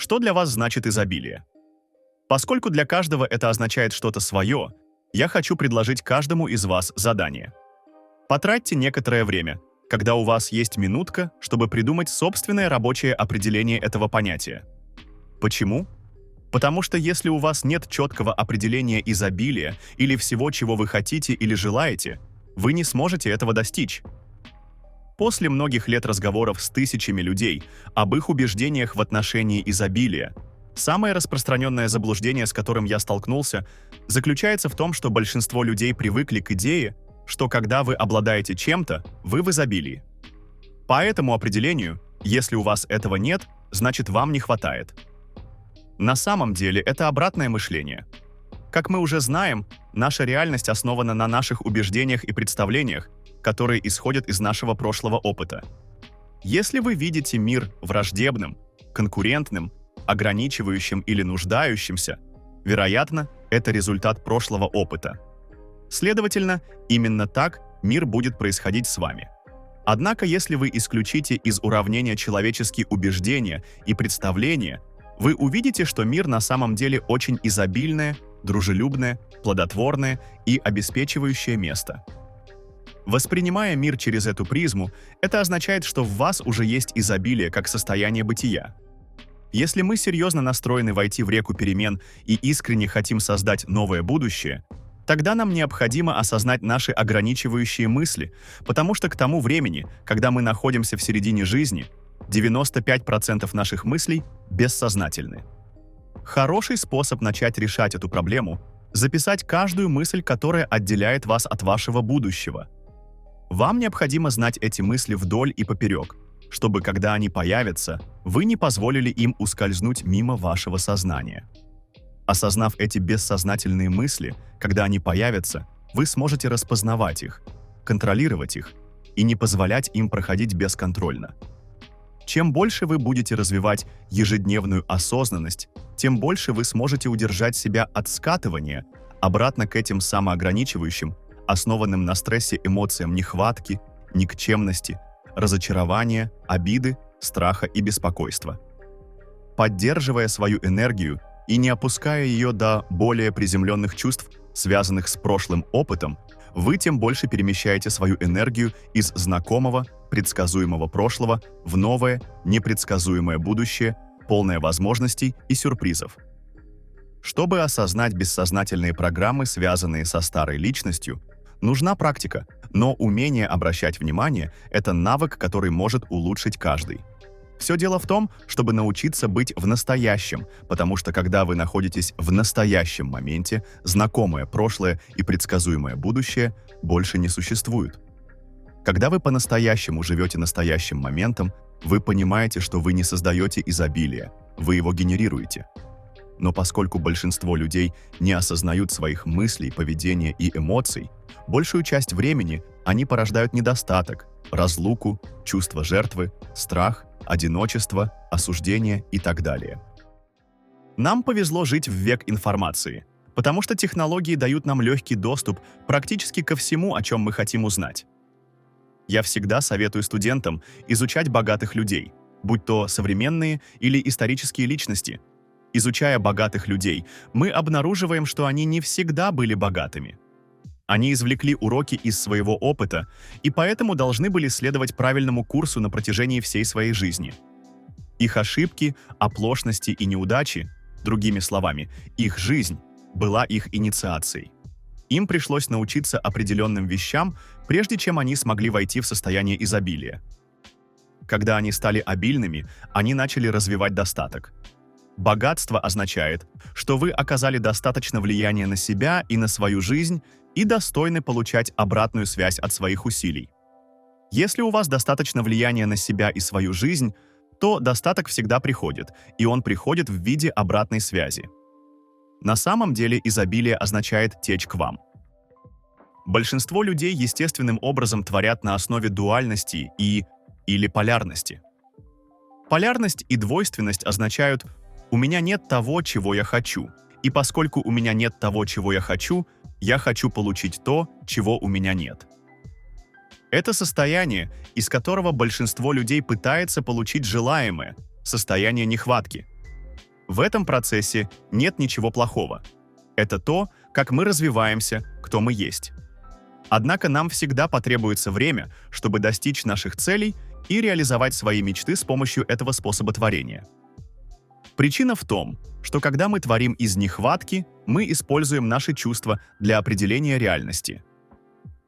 Что для вас значит изобилие? Поскольку для каждого это означает что-то свое, я хочу предложить каждому из вас задание. Потратьте некоторое время, когда у вас есть минутка, чтобы придумать собственное рабочее определение этого понятия. Почему? Потому что если у вас нет четкого определения изобилия или всего, чего вы хотите или желаете, вы не сможете этого достичь. После многих лет разговоров с тысячами людей об их убеждениях в отношении изобилия, самое распространенное заблуждение, с которым я столкнулся, заключается в том, что большинство людей привыкли к идее, что когда вы обладаете чем-то, вы в изобилии. По этому определению, если у вас этого нет, значит вам не хватает. На самом деле это обратное мышление. Как мы уже знаем, наша реальность основана на наших убеждениях и представлениях, которые исходят из нашего прошлого опыта. Если вы видите мир враждебным, конкурентным, ограничивающим или нуждающимся, вероятно, это результат прошлого опыта. Следовательно, именно так мир будет происходить с вами. Однако, если вы исключите из уравнения человеческие убеждения и представления, вы увидите, что мир на самом деле очень изобильное, дружелюбное, плодотворное и обеспечивающее место. Воспринимая мир через эту призму, это означает, что в вас уже есть изобилие как состояние бытия. Если мы серьезно настроены войти в реку перемен и искренне хотим создать новое будущее, тогда нам необходимо осознать наши ограничивающие мысли, потому что к тому времени, когда мы находимся в середине жизни, 95% наших мыслей бессознательны. Хороший способ начать решать эту проблему – записать каждую мысль, которая отделяет вас от вашего будущего. Вам необходимо знать эти мысли вдоль и поперек, чтобы, когда они появятся, вы не позволили им ускользнуть мимо вашего сознания. Осознав эти бессознательные мысли, когда они появятся, вы сможете распознавать их, контролировать их и не позволять им проходить бесконтрольно. Чем больше вы будете развивать ежедневную осознанность, тем больше вы сможете удержать себя от скатывания обратно к этим самоограничивающим, основанным на стрессе эмоциям нехватки, никчемности, разочарования, обиды, страха и беспокойства. Поддерживая свою энергию и не опуская ее до более приземленных чувств, связанных с прошлым опытом, вы тем больше перемещаете свою энергию из знакомого, предсказуемого прошлого в новое, непредсказуемое будущее, полное возможностей и сюрпризов. Чтобы осознать бессознательные программы, связанные со старой личностью, нужна практика, но умение обращать внимание – это навык, который может улучшить каждый. Все дело в том, чтобы научиться быть в настоящем, потому что когда вы находитесь в настоящем моменте, знакомое прошлое и предсказуемое будущее больше не существуют. Когда вы по-настоящему живете настоящим моментом, вы понимаете, что вы не создаете изобилие, вы его генерируете. Но поскольку большинство людей не осознают своих мыслей, поведения и эмоций, большую часть времени они порождают недостаток, разлуку, чувство жертвы, страх, одиночество, осуждение и так далее. Нам повезло жить в век информации, потому что технологии дают нам легкий доступ практически ко всему, о чем мы хотим узнать. Я всегда советую студентам изучать богатых людей, будь то современные или исторические личности. Изучая богатых людей, мы обнаруживаем, что они не всегда были богатыми. Они извлекли уроки из своего опыта и поэтому должны были следовать правильному курсу на протяжении всей своей жизни. Их ошибки, оплошности и неудачи, другими словами, их жизнь, была их инициацией. Им пришлось научиться определенным вещам, прежде чем они смогли войти в состояние изобилия. Когда они стали обильными, они начали развивать достаток. Богатство означает, что вы оказали достаточно влияния на себя и на свою жизнь и достойны получать обратную связь от своих усилий. Если у вас достаточно влияния на себя и свою жизнь, то достаток всегда приходит, и он приходит в виде обратной связи. На самом деле изобилие означает течь к вам. Большинство людей естественным образом творят на основе дуальности или полярности. Полярность и двойственность означают «у меня нет того, чего я хочу», и поскольку у меня нет того, чего я хочу получить то, чего у меня нет. Это состояние, из которого большинство людей пытается получить желаемое, состояние нехватки. В этом процессе нет ничего плохого. Это то, как мы развиваемся, кто мы есть. Однако нам всегда потребуется время, чтобы достичь наших целей и реализовать свои мечты с помощью этого способа творения. Причина в том, что когда мы творим из нехватки, мы используем наши чувства для определения реальности.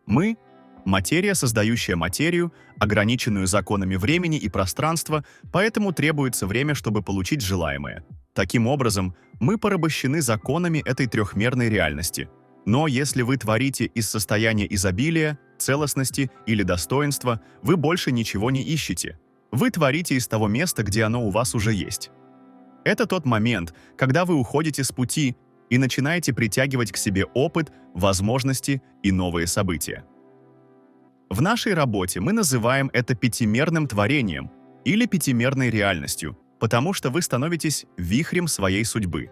Мы — материя, создающая материю, ограниченную законами времени и пространства, поэтому требуется время, чтобы получить желаемое. Таким образом, мы порабощены законами этой трехмерной реальности. Но если вы творите из состояния изобилия, целостности или достоинства, вы больше ничего не ищете. Вы творите из того места, где оно у вас уже есть. Это тот момент, когда вы уходите с пути и начинаете притягивать к себе опыт, возможности и новые события. В нашей работе мы называем это пятимерным творением или пятимерной реальностью, потому что вы становитесь вихрем своей судьбы.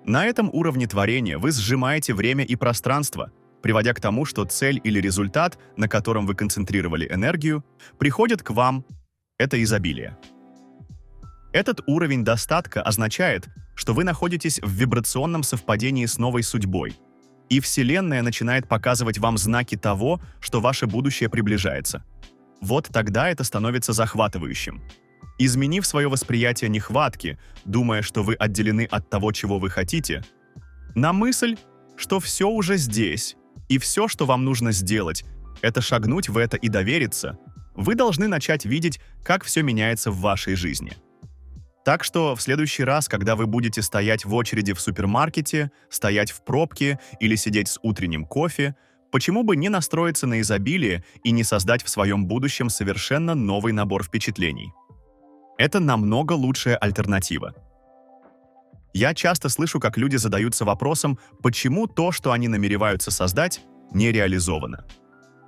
На этом уровне творения вы сжимаете время и пространство, приводя к тому, что цель или результат, на котором вы концентрировали энергию, приходит к вам – это изобилие. Этот уровень достатка означает, что вы находитесь в вибрационном совпадении с новой судьбой, и Вселенная начинает показывать вам знаки того, что ваше будущее приближается. Вот тогда это становится захватывающим. Изменив свое восприятие нехватки, думая, что вы отделены от того, чего вы хотите, на мысль, что все уже здесь, и все, что вам нужно сделать, это шагнуть в это и довериться, вы должны начать видеть, как все меняется в вашей жизни. Так что в следующий раз, когда вы будете стоять в очереди в супермаркете, стоять в пробке или сидеть с утренним кофе, почему бы не настроиться на изобилие и не создать в своем будущем совершенно новый набор впечатлений? Это намного лучшая альтернатива. Я часто слышу, как люди задаются вопросом, почему то, что они намереваются создать, не реализовано.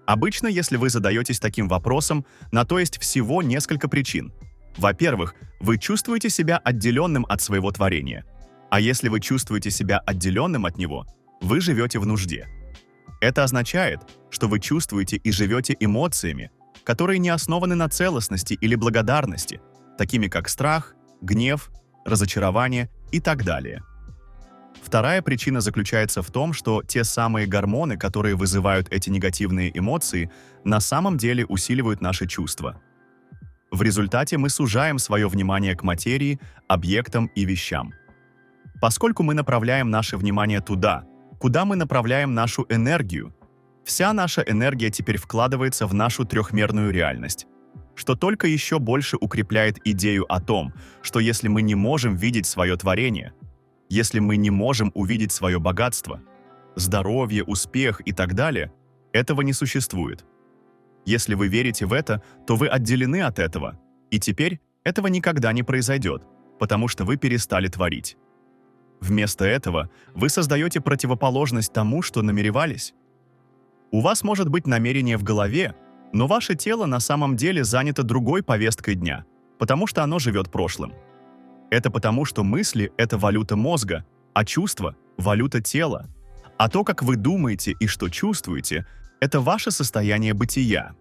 Обычно, если вы задаетесь таким вопросом, на то есть всего несколько причин. Во-первых, вы чувствуете себя отделенным от своего творения. А если вы чувствуете себя отделенным от него, вы живете в нужде. Это означает, что вы чувствуете и живете эмоциями, которые не основаны на целостности или благодарности, такими как страх, гнев, разочарование и так далее. Вторая причина заключается в том, что те самые гормоны, которые вызывают эти негативные эмоции, на самом деле усиливают наши чувства. В результате мы сужаем свое внимание к материи, объектам и вещам. Поскольку мы направляем наше внимание туда, куда мы направляем нашу энергию, вся наша энергия теперь вкладывается в нашу трехмерную реальность, что только еще больше укрепляет идею о том, что если мы не можем видеть свое творение, если мы не можем увидеть свое богатство, здоровье, успех и так далее, этого не существует. Если вы верите в это, то вы отделены от этого, и теперь этого никогда не произойдет, потому что вы перестали творить. Вместо этого вы создаете противоположность тому, что намеревались. У вас может быть намерение в голове, но ваше тело на самом деле занято другой повесткой дня, потому что оно живет прошлым. Это потому, что мысли — это валюта мозга, а чувства — валюта тела. А то, как вы думаете и что чувствуете — это ваше состояние бытия.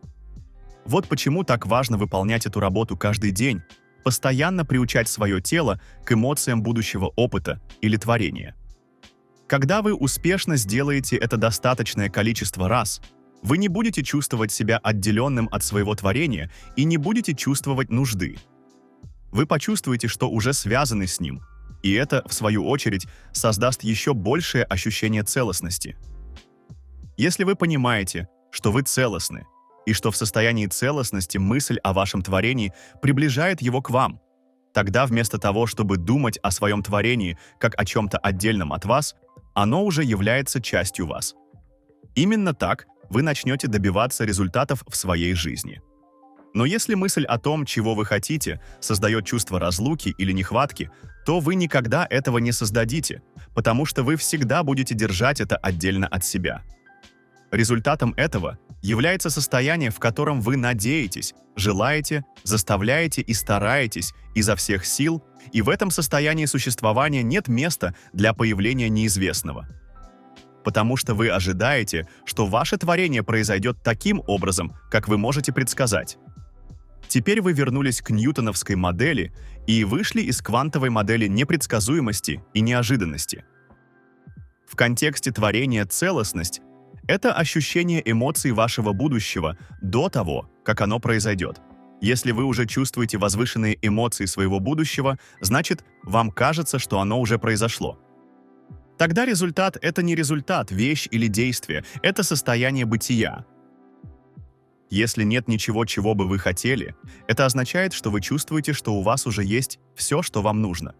Вот почему так важно выполнять эту работу каждый день, постоянно приучать свое тело к эмоциям будущего опыта или творения. Когда вы успешно сделаете это достаточное количество раз, вы не будете чувствовать себя отделенным от своего творения и не будете чувствовать нужды. Вы почувствуете, что уже связаны с ним, и это, в свою очередь, создаст еще большее ощущение целостности. Если вы понимаете, что вы целостны, и что в состоянии целостности мысль о вашем творении приближает его к вам, тогда вместо того, чтобы думать о своем творении как о чем-то отдельном от вас, оно уже является частью вас. Именно так вы начнете добиваться результатов в своей жизни. Но если мысль о том, чего вы хотите, создает чувство разлуки или нехватки, то вы никогда этого не создадите, потому что вы всегда будете держать это отдельно от себя. Результатом этого является состояние, в котором вы надеетесь, желаете, заставляете и стараетесь изо всех сил, и в этом состоянии существования нет места для появления неизвестного. Потому что вы ожидаете, что ваше творение произойдет таким образом, как вы можете предсказать. Теперь вы вернулись к ньютоновской модели и вышли из квантовой модели непредсказуемости и неожиданности. В контексте творения целостность — это ощущение эмоций вашего будущего до того, как оно произойдет. Если вы уже чувствуете возвышенные эмоции своего будущего, значит, вам кажется, что оно уже произошло. Тогда результат — это не результат, вещь или действие, это состояние бытия. Если нет ничего, чего бы вы хотели, это означает, что вы чувствуете, что у вас уже есть все, что вам нужно.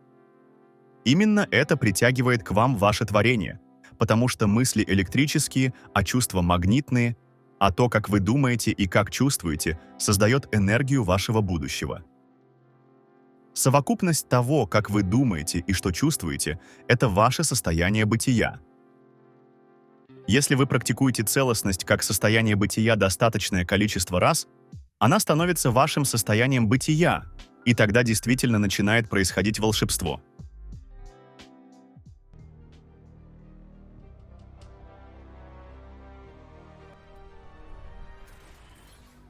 Именно это притягивает к вам ваше творение, потому что мысли электрические, а чувства магнитные, а то, как вы думаете и как чувствуете, создает энергию вашего будущего. Совокупность того, как вы думаете и что чувствуете, это ваше состояние бытия. Если вы практикуете целостность как состояние бытия достаточное количество раз, она становится вашим состоянием бытия, и тогда действительно начинает происходить волшебство.